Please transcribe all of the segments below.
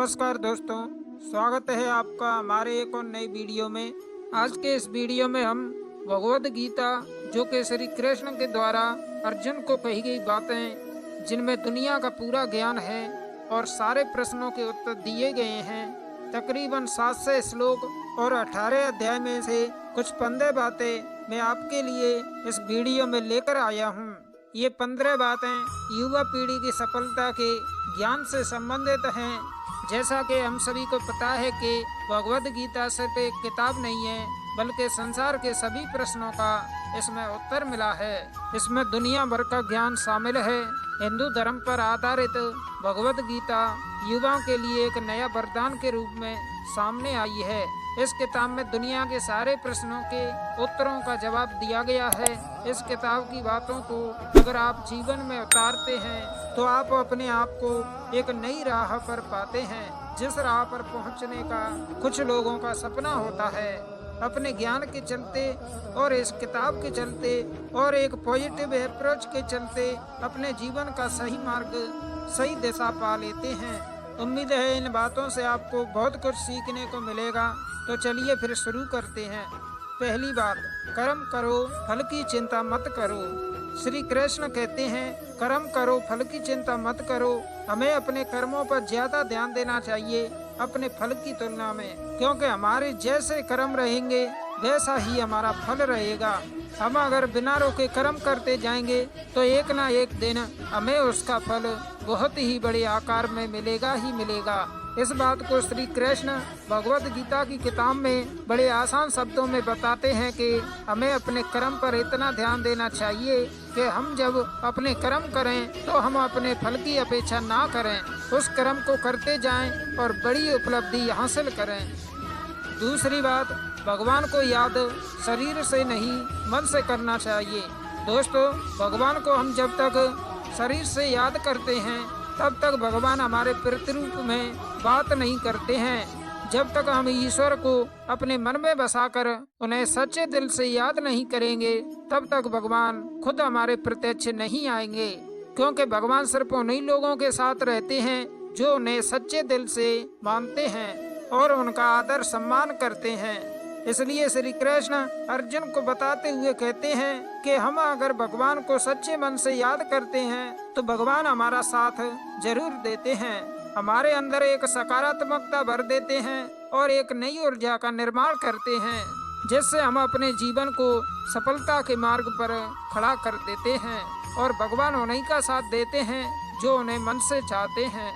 नमस्कार दोस्तों, स्वागत है आपका हमारे एक और नई वीडियो में। आज के इस वीडियो में हम भगवद गीता जो कि श्री कृष्ण के द्वारा अर्जुन को कही गई बातें, जिनमें दुनिया का पूरा ज्ञान है और सारे प्रश्नों के उत्तर दिए गए हैं। तकरीबन 700 श्लोक और 18 अध्याय में से कुछ 15 बातें मैं आपके लिए इस वीडियो में लेकर आया हूँ। ये 15 बातें युवा पीढ़ी की सफलता के ज्ञान से संबंधित हैं। जैसा कि हम सभी को पता है कि भगवद गीता सिर्फ एक किताब नहीं है, बल्कि संसार के सभी प्रश्नों का इसमें उत्तर मिला है। इसमें दुनिया भर का ज्ञान शामिल है। हिंदू धर्म पर आधारित भगवद गीता युवाओं के लिए एक नया वरदान के रूप में सामने आई है। इस किताब में दुनिया के सारे प्रश्नों के उत्तरों का जवाब दिया गया है। इस किताब की बातों को अगर आप जीवन में उतारते हैं तो आप अपने आप को एक नई राह पर पाते हैं, जिस राह पर पहुंचने का कुछ लोगों का सपना होता है। अपने ज्ञान के चलते और इस किताब के चलते और एक पॉजिटिव अप्रोच के चलते अपने जीवन का सही मार्ग, सही दिशा पा लेते हैं। उम्मीद है इन बातों से आपको बहुत कुछ सीखने को मिलेगा। तो चलिए फिर शुरू करते हैं। पहली बात, कर्म करो, फल की चिंता मत करो। श्री कृष्ण कहते हैं, कर्म करो, फल की चिंता मत करो। हमें अपने कर्मों पर ज्यादा ध्यान देना चाहिए अपने फल की तुलना में, क्योंकि हमारे जैसे कर्म रहेंगे वैसा ही हमारा फल रहेगा। हम अगर बिना रोके कर्म करते जाएंगे तो एक ना एक दिन हमें उसका फल बहुत ही बड़े आकार में मिलेगा ही मिलेगा। इस बात को श्री कृष्ण भगवद गीता की किताब में बड़े आसान शब्दों में बताते हैं कि हमें अपने कर्म पर इतना ध्यान देना चाहिए कि हम जब अपने कर्म करें तो हम अपने फल की अपेक्षा ना करें, उस कर्म को करते जाएं और बड़ी उपलब्धि हासिल करें। दूसरी बात, भगवान को याद शरीर से नहीं मन से करना चाहिए। दोस्तों, भगवान को हम जब तक शरीर से याद करते हैं तब तक भगवान हमारे प्रतिरूप में बात नहीं करते हैं। जब तक हम ईश्वर को अपने मन में बसाकर उन्हें सच्चे दिल से याद नहीं करेंगे तब तक भगवान खुद हमारे प्रत्यक्ष नहीं आएंगे, क्योंकि भगवान सिर्फ उन्हीं लोगों के साथ रहते हैं जो उन्हें सच्चे दिल से मानते हैं और उनका आदर सम्मान करते हैं। इसलिए श्री कृष्ण अर्जुन को बताते हुए कहते हैं कि हम अगर भगवान को सच्चे मन से याद करते हैं तो भगवान हमारा साथ जरूर देते हैं, हमारे अंदर एक सकारात्मकता भर देते हैं और एक नई ऊर्जा का निर्माण करते हैं, जिससे हम अपने जीवन को सफलता के मार्ग पर खड़ा कर देते हैं और भगवान उन्हीं का साथ देते हैं जो उन्हें मन से चाहते हैं।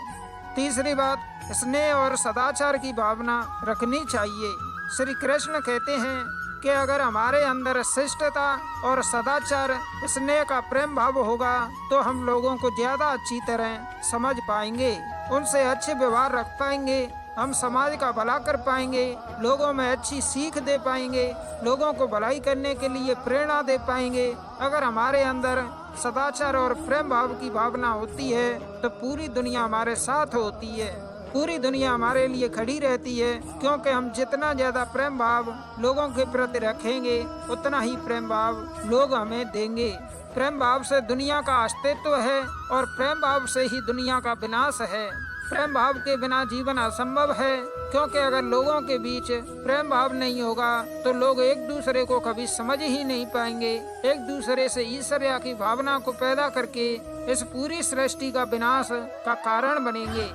तीसरी बात, स्नेह और सदाचार की भावना रखनी चाहिए। श्री कृष्ण कहते हैं कि अगर हमारे अंदर शिष्टता और सदाचार, स्नेह का प्रेम भाव होगा तो हम लोगों को ज्यादा अच्छी तरह समझ पाएंगे, उनसे अच्छे व्यवहार रख पाएंगे, हम समाज का भला कर पाएंगे, लोगों में अच्छी सीख दे पाएंगे, लोगों को भलाई करने के लिए प्रेरणा दे पाएंगे। अगर हमारे अंदर सदाचार और प्रेम भाव की भावना होती है तो पूरी दुनिया हमारे साथ होती है, पूरी दुनिया हमारे लिए खड़ी रहती है, क्योंकि हम जितना ज्यादा प्रेम भाव लोगों के प्रति रखेंगे उतना ही प्रेम भाव लोग हमें देंगे। प्रेम भाव से दुनिया का अस्तित्व है और प्रेम भाव से ही दुनिया का विनाश है। प्रेम भाव के बिना जीवन असंभव है, क्योंकि अगर लोगों के बीच प्रेम भाव नहीं होगा तो लोग एक दूसरे को कभी समझ ही नहीं पाएंगे, एक दूसरे से ईर्ष्या की भावना को पैदा करके इस पूरी सृष्टि का विनाश का कारण बनेंगे।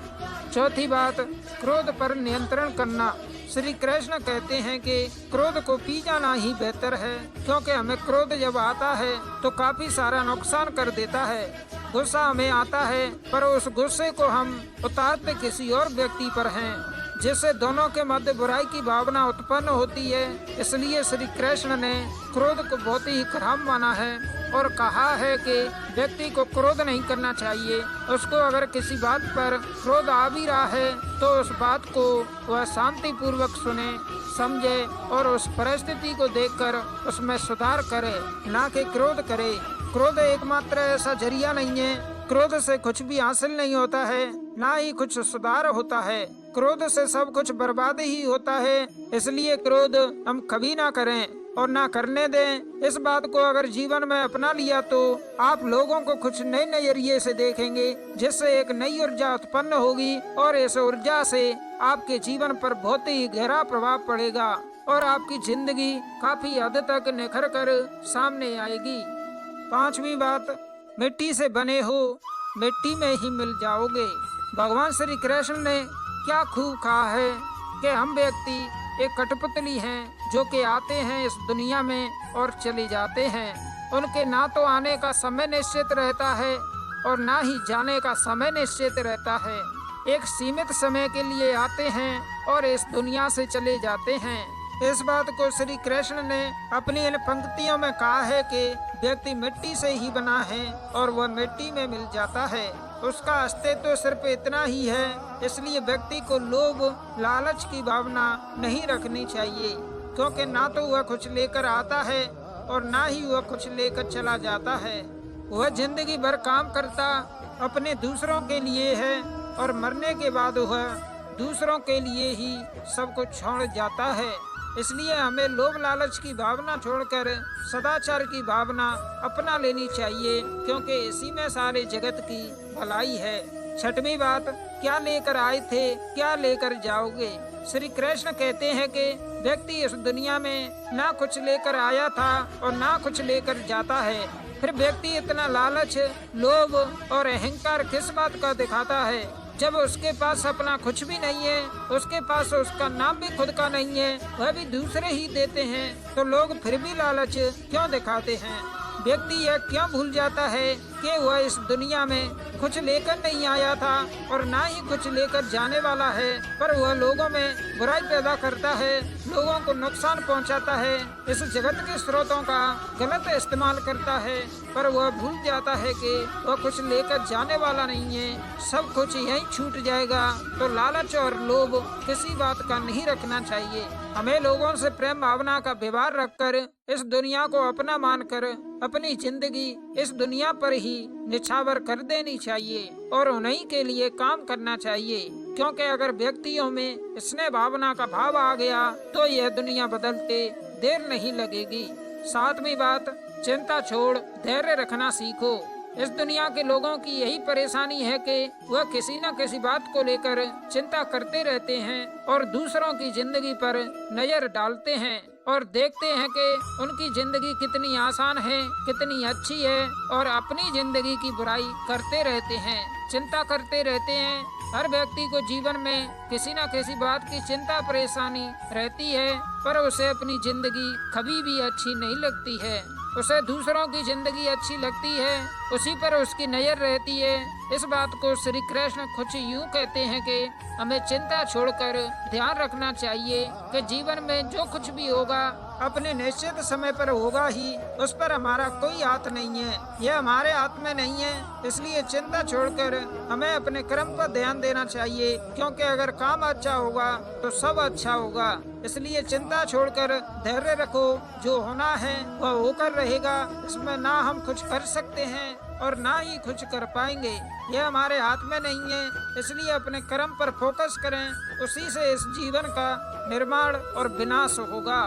चौथी बात, क्रोध पर नियंत्रण करना। श्री कृष्ण कहते हैं कि क्रोध को पी जाना ही बेहतर है, क्योंकि हमें क्रोध जब आता है तो काफी सारा नुकसान कर देता है। गुस्सा हमें आता है पर उस गुस्से को हम उतारते किसी और व्यक्ति पर हैं, जिससे दोनों के मध्य बुराई की भावना उत्पन्न होती है। इसलिए श्री कृष्ण ने क्रोध को बहुत ही खराब माना है और कहा है कि व्यक्ति को क्रोध नहीं करना चाहिए। उसको अगर किसी बात पर क्रोध आ भी रहा है तो उस बात को वह शांति पूर्वक सुने, समझे और उस परिस्थिति को देखकर उसमें सुधार करे, ना कि क्रोध करे। क्रोध एकमात्र ऐसा जरिया नहीं है, क्रोध से कुछ भी हासिल नहीं होता है, ना ही कुछ सुधार होता है। क्रोध से सब कुछ बर्बाद ही होता है, इसलिए क्रोध हम कभी ना करें और ना करने दें। इस बात को अगर जीवन में अपना लिया तो आप लोगों को कुछ नए नजरिए से देखेंगे, जिससे एक नई ऊर्जा उत्पन्न होगी और इस ऊर्जा से आपके जीवन पर बहुत ही गहरा प्रभाव पड़ेगा और आपकी जिंदगी काफी हद तक निखर कर सामने आएगी। पांचवी बात, मिट्टी से बने हो मिट्टी में ही मिल जाओगे। भगवान श्री कृष्ण ने क्या खूब कहा है कि हम व्यक्ति एक कठपुतली हैं जो कि आते हैं इस दुनिया में और चले जाते हैं। उनके ना तो आने का समय निश्चित रहता है और ना ही जाने का समय निश्चित रहता है। एक सीमित समय के लिए आते हैं और इस दुनिया से चले जाते हैं। इस बात को श्री कृष्ण ने अपनी इन पंक्तियों में कहा है कि व्यक्ति मिट्टी से ही बना है और वह मिट्टी में मिल जाता है। उसका अस्तित्व सिर्फ इतना ही है, इसलिए व्यक्ति को लोभ लालच की भावना नहीं रखनी चाहिए, क्योंकि ना तो वह कुछ लेकर आता है और ना ही वह कुछ लेकर चला जाता है। वह जिंदगी भर काम करता अपने दूसरों के लिए है और मरने के बाद वह दूसरों के लिए ही सब कुछ छोड़ जाता है। इसलिए हमें लोभ लालच की भावना छोड़कर सदाचार की भावना अपना लेनी चाहिए, क्योंकि इसी में सारे जगत की भलाई है। छठवीं बात, क्या लेकर आए थे क्या लेकर जाओगे। श्री कृष्ण कहते हैं कि व्यक्ति इस दुनिया में ना कुछ लेकर आया था और ना कुछ लेकर जाता है। फिर व्यक्ति इतना लालच, लोभ और अहंकार किस बात का दिखाता है, जब उसके पास अपना कुछ भी नहीं है, उसके पास उसका नाम भी खुद का नहीं है, वह भी दूसरे ही देते हैं, तो लोग फिर भी लालच क्यों दिखाते हैं। व्यक्ति यह क्यों भूल जाता है कि वह इस दुनिया में कुछ लेकर नहीं आया था और ना ही कुछ लेकर जाने वाला है, पर वह लोगों में बुराई पैदा करता है, लोगों को नुकसान पहुंचाता है, इस जगत के स्रोतों का गलत इस्तेमाल करता है, पर वह भूल जाता है कि वह कुछ लेकर जाने वाला नहीं है, सब कुछ यहीं छूट जाएगा। तो लालच और लोभ किसी बात का नहीं रखना चाहिए। हमें लोगों से प्रेम भावना का व्यवहार रखकर इस दुनिया को अपना मानकर अपनी जिंदगी इस दुनिया पर ही निछावर कर देनी चाहिए और उन्हीं के लिए काम करना चाहिए, क्योंकि अगर व्यक्तियों में स्नेह भावना का भाव आ गया तो यह दुनिया बदलते देर नहीं लगेगी। सातवीं बात, चिंता छोड़ धैर्य रखना सीखो। इस दुनिया के लोगों की यही परेशानी है कि वह किसी न किसी बात को लेकर चिंता करते रहते हैं और दूसरों की जिंदगी पर नजर डालते हैं और देखते हैं कि उनकी जिंदगी कितनी आसान है, कितनी अच्छी है, और अपनी जिंदगी की बुराई करते रहते हैं, चिंता करते रहते हैं। हर व्यक्ति को जीवन में किसी न किसी बात की चिंता परेशानी रहती है, पर उसे अपनी जिंदगी कभी भी अच्छी नहीं लगती है। उसे दूसरों की जिंदगी अच्छी लगती है, उसी पर उसकी नजर रहती है। इस बात को श्री कृष्ण कुछ यूँ कहते हैं कि हमें चिंता छोड़कर ध्यान रखना चाहिए कि जीवन में जो कुछ भी होगा अपने निश्चित समय पर होगा ही, उस पर हमारा कोई हाथ नहीं है, यह हमारे हाथ में नहीं है। इसलिए चिंता छोड़कर हमें अपने कर्म पर ध्यान देना चाहिए, क्योंकि अगर काम अच्छा होगा तो सब अच्छा होगा। इसलिए चिंता छोड़कर धैर्य रखो, जो होना है वह होकर रहेगा। इसमें ना हम कुछ कर सकते हैं और ना ही कुछ कर पाएंगे, यह हमारे हाथ में नहीं है। इसलिए अपने कर्म पर फोकस करें, उसी से इस जीवन का निर्माण और विनाश होगा।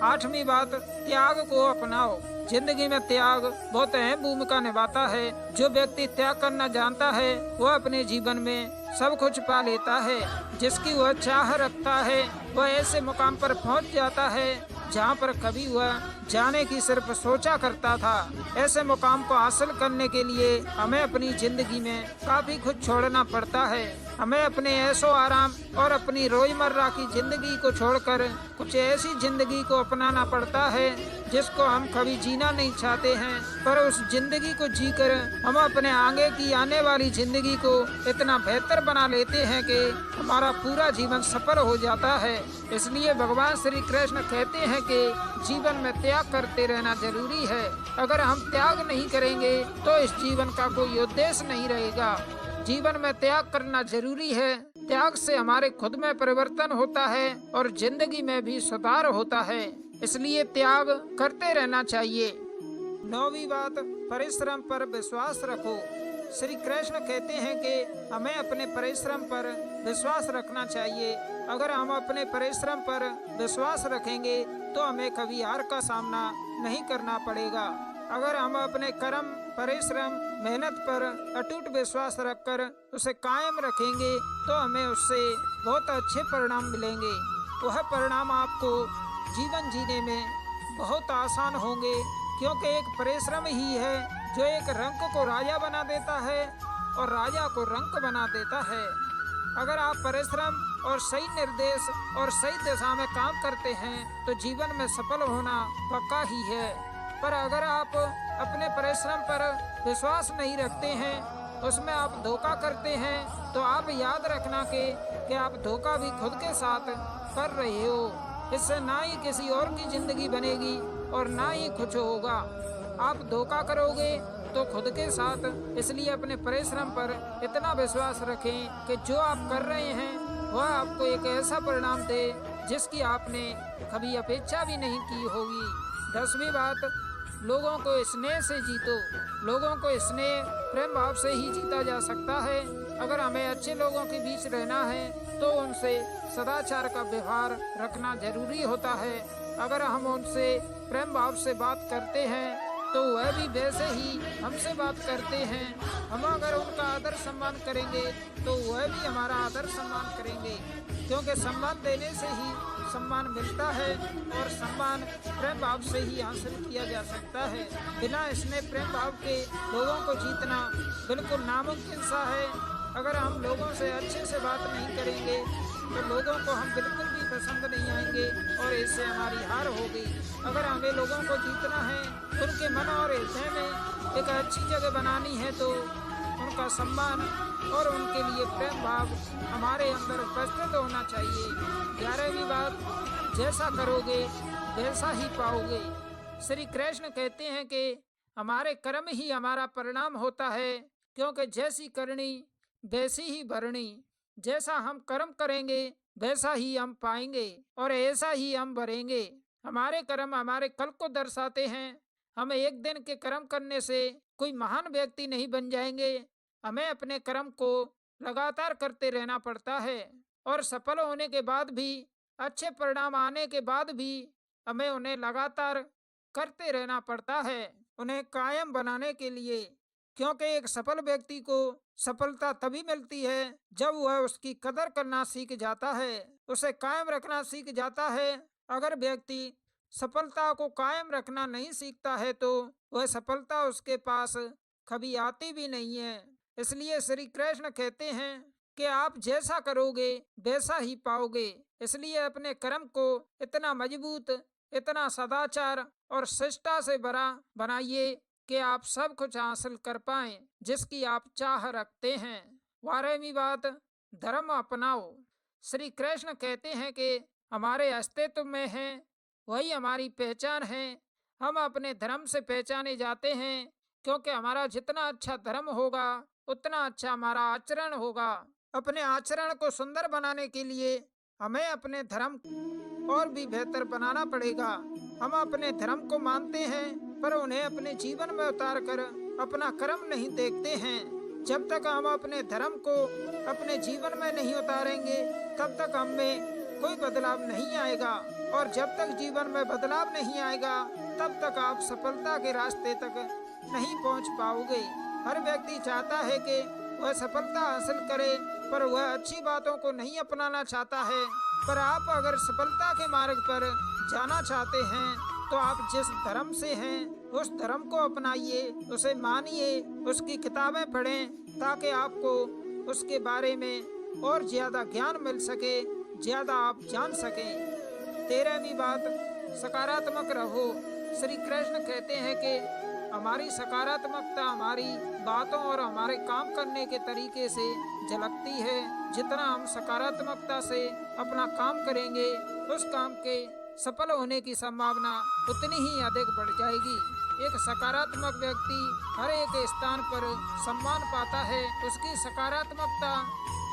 आठवीं बात, त्याग को अपनाओ। जिंदगी में त्याग बहुत अहम भूमिका निभाता है। जो व्यक्ति त्याग करना जानता है वह अपने जीवन में सब कुछ पा लेता है। जिसकी वह चाह रखता है वह ऐसे मुकाम पर पहुंच जाता है जहां पर कभी वह जाने की सिर्फ सोचा करता था। ऐसे मुकाम को हासिल करने के लिए हमें अपनी जिंदगी में काफी कुछ छोड़ना पड़ता है। हमें अपने ऐशो आराम और अपनी रोजमर्रा की जिंदगी को छोड़कर कुछ ऐसी जिंदगी को अपनाना पड़ता है जिसको हम कभी जीना नहीं चाहते हैं, पर उस जिंदगी को जीकर हम अपने आगे की आने वाली जिंदगी को इतना बेहतर बना लेते हैं कि हमारा पूरा जीवन सफल हो जाता है। इसलिए भगवान श्री कृष्ण कहते हैं कि जीवन में त्याग करते रहना जरूरी है। अगर हम त्याग नहीं करेंगे तो इस जीवन का कोई उद्देश्य नहीं रहेगा। जीवन में त्याग करना जरूरी है। त्याग से हमारे खुद में परिवर्तन होता है और जिंदगी में भी सुधार होता है। इसलिए त्याग करते रहना चाहिए। नौवीं बात, परिश्रम पर विश्वास रखो। श्री कृष्ण कहते हैं कि हमें अपने परिश्रम पर विश्वास रखना चाहिए। अगर हम अपने परिश्रम पर विश्वास रखेंगे तो हमें कभी हार का सामना नहीं करना पड़ेगा। अगर हम अपने कर्म, परिश्रम, मेहनत पर अटूट विश्वास रखकर उसे कायम रखेंगे तो हमें उससे बहुत अच्छे परिणाम मिलेंगे। वह परिणाम आपको जीवन जीने में बहुत आसान होंगे, क्योंकि एक परिश्रम ही है जो एक रंक को राजा बना देता है और राजा को रंक बना देता है। अगर आप परिश्रम और सही निर्देश और सही दिशा में काम करते हैं तो जीवन में सफल होना पक्का ही है। पर अगर आप अपने परिश्रम पर विश्वास नहीं रखते हैं, उसमें आप धोखा करते हैं, तो आप याद रखना कि आप धोखा भी खुद के साथ कर रहे हो। इससे ना ही किसी और की जिंदगी बनेगी और ना ही कुछ होगा। आप धोखा करोगे तो खुद के साथ। इसलिए अपने परिश्रम पर इतना विश्वास रखें कि जो आप कर रहे हैं वह आपको एक ऐसा परिणाम दे जिसकी आपने कभी अपेक्षा भी नहीं की होगी। 10वीं बात, लोगों को स्नेह से जीतो। लोगों को स्नेह, प्रेम भाव से ही जीता जा सकता है। अगर हमें अच्छे लोगों के बीच रहना है तो उनसे सदाचार का व्यवहार रखना जरूरी होता है। अगर हम उनसे प्रेम भाव से बात करते हैं तो वह भी वैसे ही हमसे बात करते हैं। हम अगर उनका आदर सम्मान करेंगे तो वह भी हमारा आदर सम्मान करेंगे, क्योंकि सम्मान देने से ही सम्मान मिलता है और सम्मान प्रेम भाव से ही हासिल किया जा सकता है। बिना स्नेह प्रेम भाव के लोगों को जीतना बिल्कुल नामुमकिन सा है। अगर हम लोगों से अच्छे से बात नहीं करेंगे तो लोगों को हम बिल्कुल भी पसंद नहीं आएंगे और इससे हमारी हार होगी। अगर हमें लोगों को जीतना है, उनके मन और हृदय में एक अच्छी जगह बनानी है, तो उनका सम्मान और उनके लिए प्रेम भाव हमारे अंदर उपस्थित होना चाहिए। 11वीं बात, जैसा करोगे वैसा ही पाओगे। श्री कृष्ण कहते हैं कि हमारे कर्म ही हमारा परिणाम होता है, क्योंकि जैसी करनी वैसी ही भरनी। जैसा हम कर्म करेंगे वैसा ही हम पाएंगे और ऐसा ही हम भरेंगे। हमारे कर्म हमारे कल को दर्शाते हैं। हम एक दिन के कर्म करने से कोई महान व्यक्ति नहीं बन जाएंगे। हमें अपने कर्म को लगातार करते रहना पड़ता है और सफल होने के बाद भी, अच्छे परिणाम आने के बाद भी हमें उन्हें लगातार करते रहना पड़ता है, उन्हें कायम बनाने के लिए। क्योंकि एक सफल व्यक्ति को सफलता तभी मिलती है जब वह उसकी कदर करना सीख जाता है, उसे कायम रखना सीख जाता है। अगर व्यक्ति सफलता को कायम रखना नहीं सीखता है तो वह सफलता उसके पास कभी आती भी नहीं है। इसलिए श्री कृष्ण कहते हैं कि आप जैसा करोगे वैसा ही पाओगे। इसलिए अपने कर्म को इतना मजबूत, इतना सदाचार और शिष्टता से भरा बनाइए कि आप सब कुछ हासिल कर पाएं जिसकी आप चाह रखते हैं। 12वीं बात, धर्म अपनाओ। श्री कृष्ण कहते हैं कि हमारे अस्तित्व में है वही हमारी पहचान है। हम अपने धर्म से पहचाने जाते हैं, क्योंकि हमारा जितना अच्छा धर्म होगा उतना अच्छा हमारा आचरण होगा। अपने आचरण को सुंदर बनाने के लिए हमें अपने धर्म और भी बेहतर बनाना पड़ेगा। हम अपने धर्म को मानते हैं पर उन्हें अपने जीवन में उतार कर अपना कर्म नहीं देखते हैं। जब तक हम अपने धर्म को अपने जीवन में नहीं उतारेंगे तब तक हम में कोई बदलाव नहीं आएगा, और जब तक जीवन में बदलाव नहीं आएगा तब तक आप सफलता के रास्ते तक नहीं पहुंच पाओगे। हर व्यक्ति चाहता है कि वह सफलता हासिल करे, पर वह अच्छी बातों को नहीं अपनाना चाहता है। पर आप अगर सफलता के मार्ग पर जाना चाहते हैं तो आप जिस धर्म से हैं उस धर्म को अपनाइए, उसे मानिए, उसकी किताबें पढ़ें, ताकि आपको उसके बारे में और ज्यादा ज्ञान मिल सके, ज्यादा आप जान सकें। 13वीं बात, सकारात्मक रहो। श्री कृष्ण कहते हैं कि हमारी सकारात्मकता हमारी बातों और हमारे काम करने के तरीके से झलकती है। जितना हम सकारात्मकता से अपना काम करेंगे उस काम के सफल होने की संभावना उतनी ही अधिक बढ़ जाएगी। एक सकारात्मक व्यक्ति हर एक स्थान पर सम्मान पाता है। उसकी सकारात्मकता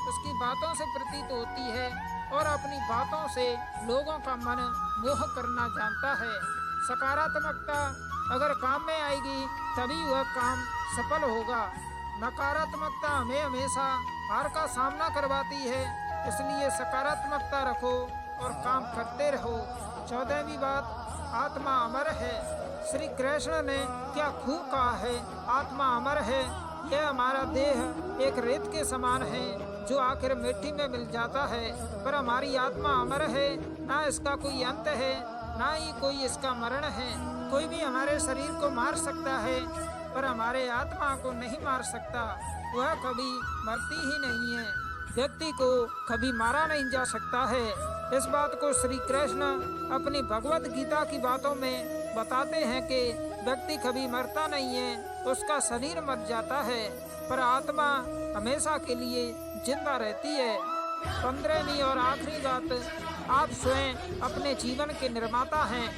उसकी बातों से प्रतीत होती है और अपनी बातों से लोगों का मन मोह करना जानता है। सकारात्मकता अगर काम में आएगी तभी वह काम सफल होगा। नकारात्मकता हमें हमेशा हार का सामना करवाती है, इसलिए सकारात्मकता रखो और काम करते रहो। 14वीं बात, आत्मा अमर है। श्री कृष्ण ने क्या खूब कहा है, आत्मा अमर है। यह हमारा देह एक रेत के समान है जो आखिर मिट्टी में मिल जाता है, पर हमारी आत्मा अमर है। ना इसका कोई अंत है, ना ही कोई इसका मरण है। कोई भी हमारे शरीर को मार सकता है, पर हमारे आत्मा को नहीं मार सकता। वह कभी मरती ही नहीं है। व्यक्ति को कभी मारा नहीं जा सकता है। इस बात को श्री कृष्ण अपनी भगवत गीता की बातों में बताते हैं कि व्यक्ति कभी मरता नहीं है, उसका शरीर मर जाता है, पर आत्मा हमेशा के लिए जिंदा रहती है। 15वीं और आखिरी बात, आप स्वयं अपने जीवन के निर्माता हैं।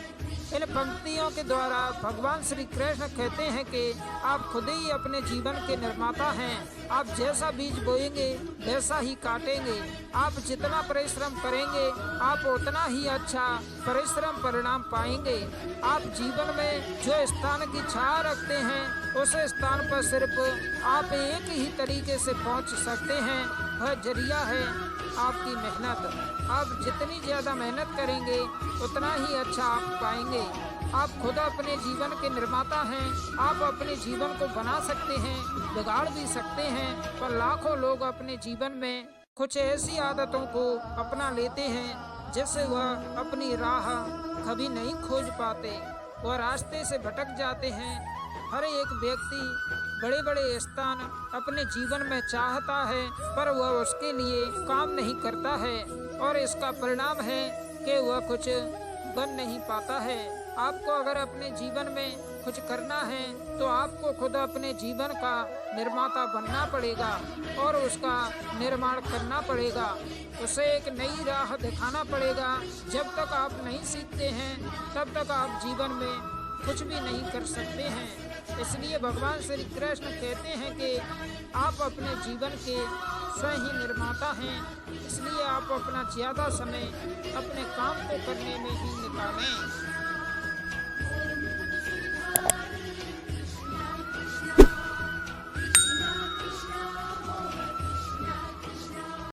इन पंक्तियों के द्वारा भगवान श्री कृष्ण कहते हैं कि आप खुद ही अपने जीवन के निर्माता हैं। आप जैसा बीज बोएंगे वैसा ही काटेंगे। आप जितना परिश्रम करेंगे आप उतना ही अच्छा परिश्रम परिणाम पाएंगे। आप जीवन में जो स्थान की छाया रखते हैं उस स्थान पर सिर्फ आप एक ही तरीके से पहुंच सकते हैं, वह जरिया है आपकी मेहनत। आप जितनी ज्यादा मेहनत करेंगे उतना ही अच्छा आप पाएंगे। आप खुद अपने जीवन के निर्माता हैं। आप अपने जीवन को बना सकते हैं, बिगाड़ भी सकते हैं, पर लाखों लोग अपने जीवन में कुछ ऐसी आदतों को अपना लेते हैं जिससे वह अपनी राह कभी नहीं खोज पाते, वह रास्ते से भटक जाते हैं। हर एक व्यक्ति बड़े बड़े स्थान अपने जीवन में चाहता है, पर वह उसके लिए काम नहीं करता है और इसका परिणाम है कि वह कुछ बन नहीं पाता है। आपको अगर अपने जीवन में कुछ करना है तो आपको खुद अपने जीवन का निर्माता बनना पड़ेगा और उसका निर्माण करना पड़ेगा। उसे एक नई राह दिखाना पड़ेगा। जब तक आप नहीं सीखते हैं तब तक आप जीवन में कुछ भी नहीं कर सकते हैं। इसलिए भगवान श्री कृष्ण कहते हैं कि आप अपने जीवन के स्वयं ही निर्माता हैं, इसलिए आप अपना ज्यादा समय अपने काम को करने में ही निकालें।